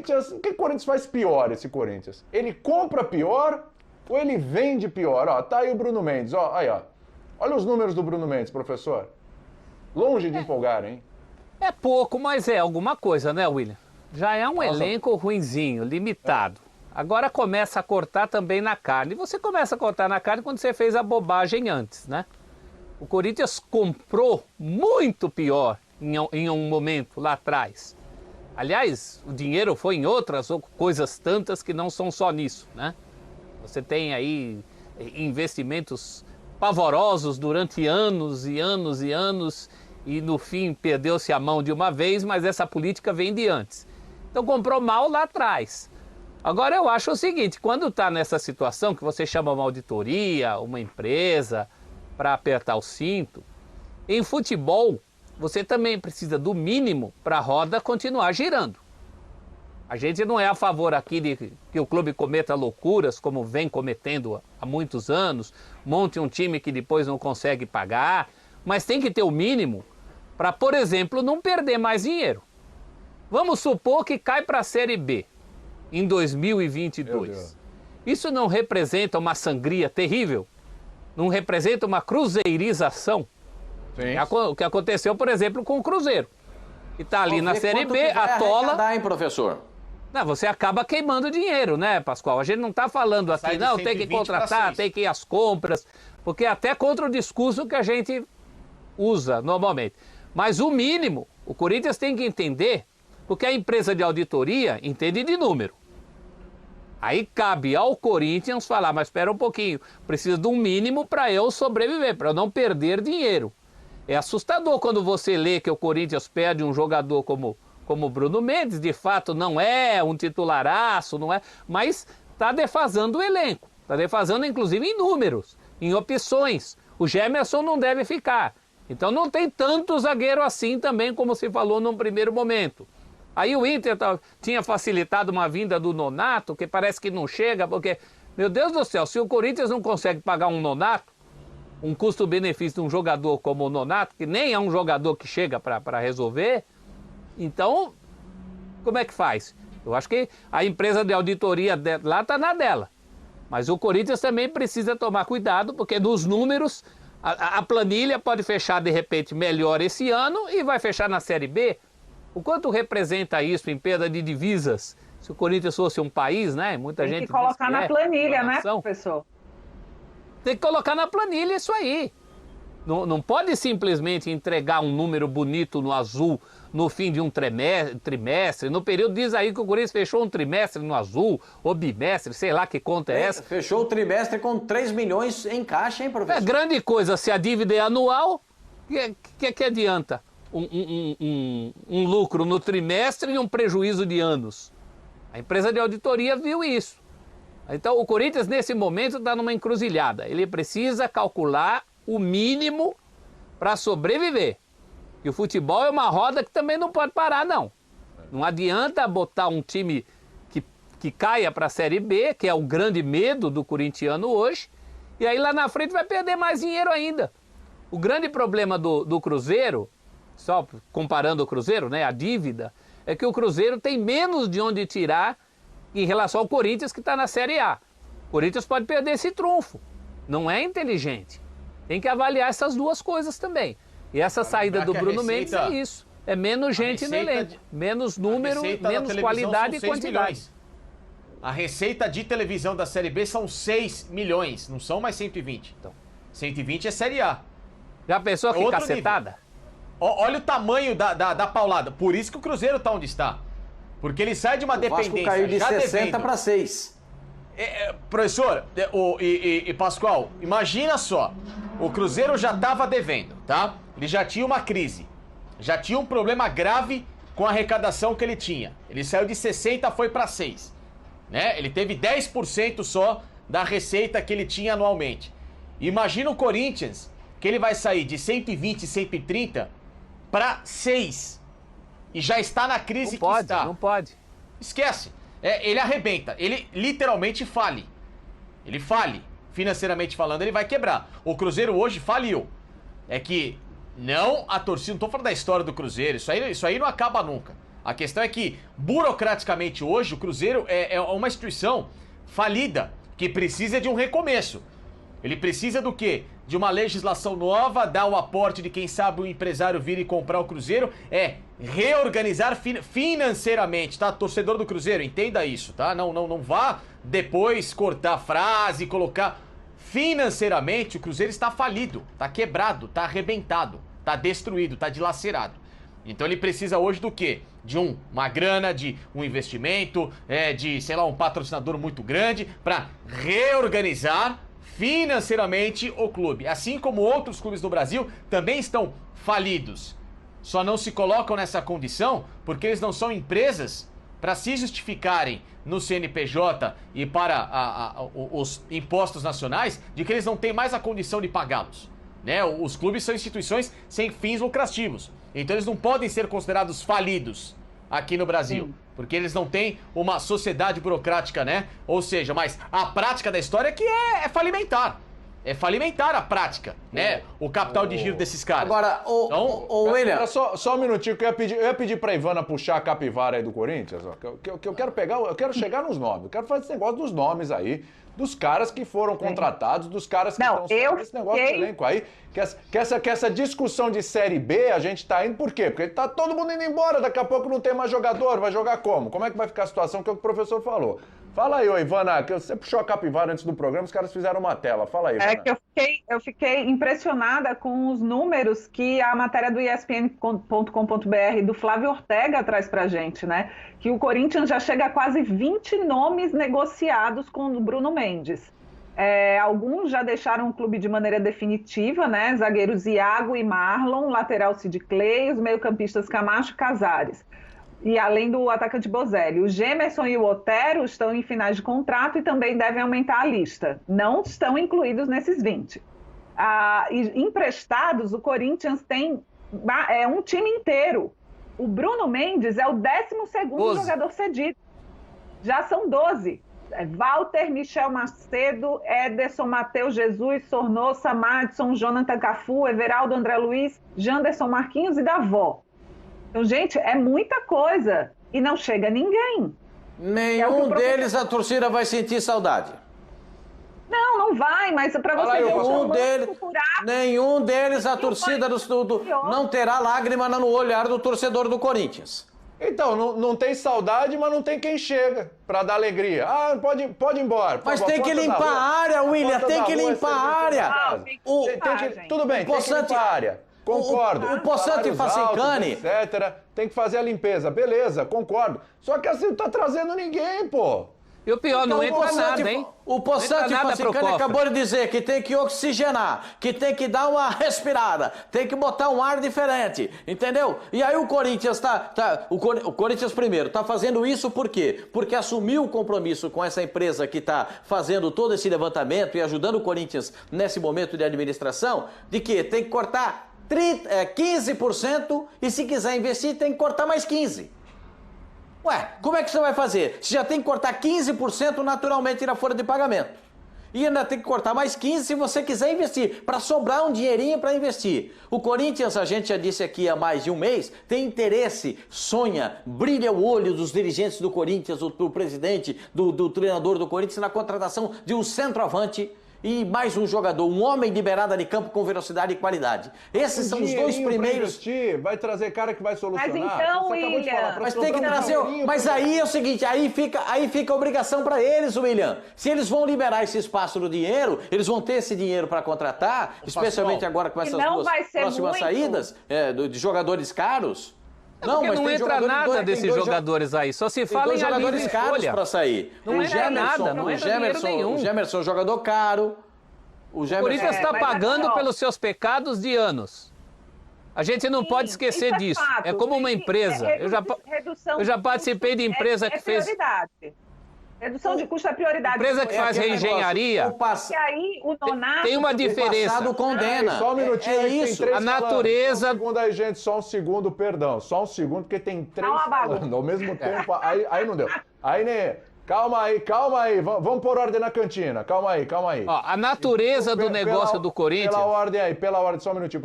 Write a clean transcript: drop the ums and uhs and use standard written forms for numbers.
Corinthians... O que o Corinthians faz pior, esse Corinthians? Ele compra pior ou ele vende pior? Ó, tá aí o Bruno Mendes, ó. Aí, ó. Olha os números do Bruno Mendes, professor. Longe de empolgar, hein? É pouco, mas é alguma coisa, né, William? Já é um elenco ruinzinho, limitado. Agora começa a cortar também na carne. E você começa a cortar na carne quando você fez a bobagem antes, né? O Corinthians comprou muito pior em um momento lá atrás. Aliás, o dinheiro foi em outras coisas tantas que não são só nisso, né? Você tem aí investimentos pavorosos durante anos e anos e anos e no fim perdeu-se a mão de uma vez, mas essa política vem de antes. Então comprou mal lá atrás. Agora eu acho o seguinte, quando está nessa situação que você chama uma auditoria, uma empresa para apertar o cinto, em futebol você também precisa do mínimo para a roda continuar girando. A gente não é a favor aqui de que o clube cometa loucuras, como vem cometendo há muitos anos, monte um time que depois não consegue pagar, mas tem que ter o mínimo para, por exemplo, não perder mais dinheiro. Vamos supor que cai para a Série B em 2022. Isso não representa uma sangria terrível? Não representa uma cruzeirização? Sim. O que aconteceu, por exemplo, com o Cruzeiro. Que está ali na Série B, atola... hein, professor? Não, você acaba queimando dinheiro, né, Pascoal? A gente não está falando aqui, não, tem que contratar, tem que ir às compras, porque é até contra o discurso que a gente usa normalmente. Mas o mínimo, o Corinthians tem que entender, porque a empresa de auditoria entende de número. Aí cabe ao Corinthians falar, mas espera um pouquinho, preciso de um mínimo para eu sobreviver, para eu não perder dinheiro. É assustador quando você lê que o Corinthians perde um jogador como o Bruno Mendes, de fato não é um titularaço, não é, mas está defasando o elenco, está defasando inclusive em números, em opções. O Gemerson não deve ficar, então não tem tanto zagueiro assim também como se falou num primeiro momento. Aí o Inter tinha facilitado uma vinda do Nonato, que parece que não chega, porque, meu Deus do céu, se o Corinthians não consegue pagar um Nonato, um custo-benefício de um jogador como o Nonato, que nem é um jogador que chega para resolver, então, como é que faz? Eu acho que a empresa de auditoria lá está na dela. Mas o Corinthians também precisa tomar cuidado, porque nos números, a planilha pode fechar de repente melhor esse ano e vai fechar na Série B. O quanto representa isso em perda de divisas? Se o Corinthians fosse um país, né? Muita gente tem que colocar na planilha, né, professor? Tem que colocar na planilha isso aí. Não pode simplesmente entregar um número bonito no azul no fim de um trimestre. No período diz aí que o Corinthians fechou um trimestre no azul, ou bimestre, sei lá que conta é essa. Fechou o trimestre com 3 milhões em caixa, hein, professor? É grande coisa, se a dívida é anual, que adianta? Um lucro no trimestre e um prejuízo de anos. A empresa de auditoria viu isso. Então o Corinthians nesse momento está numa encruzilhada. Ele precisa calcular o mínimo para sobreviver. E o futebol é uma roda que também não pode parar, não. Não adianta botar um time que caia para a Série B, que é o grande medo do corintiano hoje, e aí lá na frente vai perder mais dinheiro ainda. O grande problema do Cruzeiro, só comparando o Cruzeiro, né, a dívida, é que o Cruzeiro tem menos de onde tirar em relação ao Corinthians que está na Série A. O Corinthians pode perder esse trunfo. Não é inteligente. Tem que avaliar essas duas coisas também. E essa saída do Bruno Mendes é isso. É menos gente no elenco. Menos número, menos qualidade e quantidade. A receita de televisão da Série B são 6 milhões, não são mais 120. Então, 120 é Série A. Já pensou que cacetada? Olha o tamanho da paulada. Por isso que o Cruzeiro está onde está. Porque ele sai de uma dependência. O Vasco caiu de 60 para 6. Professor e Pascoal, imagina só. O Cruzeiro já estava devendo, tá? Ele já tinha uma crise. Já tinha um problema grave com a arrecadação que ele tinha. Ele saiu de 60, foi para 6. Né? Ele teve 10% só da receita que ele tinha anualmente. Imagina o Corinthians, que ele vai sair de 120, 130 para 6. E já está na crise que está. Não pode. Esquece. Ele arrebenta. Ele literalmente fale. Ele fale. Financeiramente falando, ele vai quebrar. O Cruzeiro hoje faliu. É que não a torcida... Não estou falando da história do Cruzeiro. Isso aí não acaba nunca. A questão é que, burocraticamente hoje, o Cruzeiro é uma instituição falida, que precisa de um recomeço. Ele precisa do quê? De uma legislação nova, dar o aporte de quem sabe o empresário vir e comprar o Cruzeiro, reorganizar financeiramente, tá? Torcedor do Cruzeiro, entenda isso, tá? Não vá depois cortar frase, colocar... Financeiramente, o Cruzeiro está falido, está quebrado, está arrebentado, está destruído, está dilacerado. Então ele precisa hoje do quê? De uma grana, de um investimento, de, sei lá, um patrocinador muito grande para reorganizar financeiramente o clube. Assim como outros clubes do Brasil também estão falidos. Só não se colocam nessa condição porque eles não são empresas para se justificarem no CNPJ e para os impostos nacionais de que eles não têm mais a condição de pagá-los. Né? Os clubes são instituições sem fins lucrativos. Então eles não podem ser considerados falidos aqui no Brasil. Sim. Porque eles não têm uma sociedade burocrática, né? Ou seja, mas a prática da história é que é falimentar. É falimentar a prática, né? O capital de giro desses caras. Agora, William... Só um minutinho, que eu ia pedir pra Ivana puxar a capivara aí do Corinthians, ó, que eu quero pegar, eu quero chegar nos nomes, eu quero fazer esse negócio dos nomes aí, dos caras que foram contratados, dos caras que estão esse negócio do elenco aí, que essa discussão de Série B, a gente tá indo por quê? Porque tá todo mundo indo embora, daqui a pouco não tem mais jogador, vai jogar como? Como é que vai ficar a situação, que é o que o professor falou? Fala aí, Ivana, que você puxou a capivara antes do programa, os caras fizeram uma tela. Fala aí, Ivana. É que eu fiquei impressionada com os números que a matéria do ESPN.com.br do Flávio Ortega traz pra gente, né? Que o Corinthians já chega a quase 20 nomes negociados com o Bruno Mendes. Alguns já deixaram o clube de maneira definitiva, né? Zagueiros Iago e Marlon, lateral Sid Clay, os meio-campistas Camacho e Casares. E além do atacante Bozelli, o Gemerson e o Otero estão em finais de contrato e também devem aumentar a lista. Não estão incluídos nesses 20. Emprestados, o Corinthians tem um time inteiro. O Bruno Mendes é o 12º jogador cedido. Já são 12. Walter, Michel Macedo, Ederson, Matheus Jesus, Sornosa, Madison, Jonathan Cafu, Everaldo, André Luiz, Janderson Marquinhos e Davó. Então, gente, é muita coisa e não chega ninguém. Nenhum deles a torcida vai sentir saudade. Não vai, mas para você ver... Nenhum deles a torcida não terá lágrima no olhar do torcedor do Corinthians. Então, não tem saudade, mas não tem quem chega pra dar alegria. Ah, pode ir embora. Mas tem que limpar a área, William, tem que limpar a área. Tudo bem, tem que limpar a área. Concordo. O Poçante e Facicani, etc. Tem que fazer a limpeza. Beleza, concordo. Só que assim não tá trazendo ninguém, pô. E o pior, não entra nada, hein? O Poçante e Facicani acabou de dizer que tem que oxigenar, que tem que dar uma respirada, tem que botar um ar diferente, entendeu? E aí o Corinthians o Corinthians primeiro tá fazendo isso por quê? Porque assumiu o compromisso com essa empresa que tá fazendo todo esse levantamento e ajudando o Corinthians nesse momento de administração, de que tem que cortar 15% e se quiser investir tem que cortar mais 15%. Ué, como é que você vai fazer? Se já tem que cortar 15%, naturalmente irá fora de pagamento. E ainda tem que cortar mais 15% se você quiser investir, para sobrar um dinheirinho para investir. O Corinthians, a gente já disse aqui há mais de um mês, tem interesse, sonha, brilha o olho dos dirigentes do Corinthians, do presidente, do treinador do Corinthians na contratação de um centroavante e mais um jogador, um homem de beirada de campo com velocidade e qualidade. Esses são os dois primeiros. Vai trazer cara que vai solucionar. Mas então, William, mas tem que trazer. Mas aí é o seguinte, aí fica a obrigação para eles, William. Se eles vão liberar esse espaço do dinheiro, eles vão ter esse dinheiro para contratar, especialmente agora com essas duas próximas saídas de jogadores caros. Não, mas não entra nada desses jogadores aí. Só se fala em jogadores caros para sair. Não entra nada, não entra dinheiro nenhum. O Gemerson é um jogador caro. O Corinthians está pagando pelos seus pecados de anos. A gente não pode esquecer disso. É como uma empresa. Eu já participei de empresa que fez... Redução de custo é prioridade. Empresa que faz reengenharia. E aí, o Nonato... Tem uma diferença. O passado condena. Só um minutinho. É isso. A natureza... Só um segundo aí, gente. Só um segundo, perdão. Só um segundo, porque tem 3 falando ao mesmo tempo. Aí não deu. Aí, né? Calma aí. Vamos pôr ordem na cantina. Calma aí. Ó, a natureza do negócio do Corinthians... Pela ordem, só um minutinho.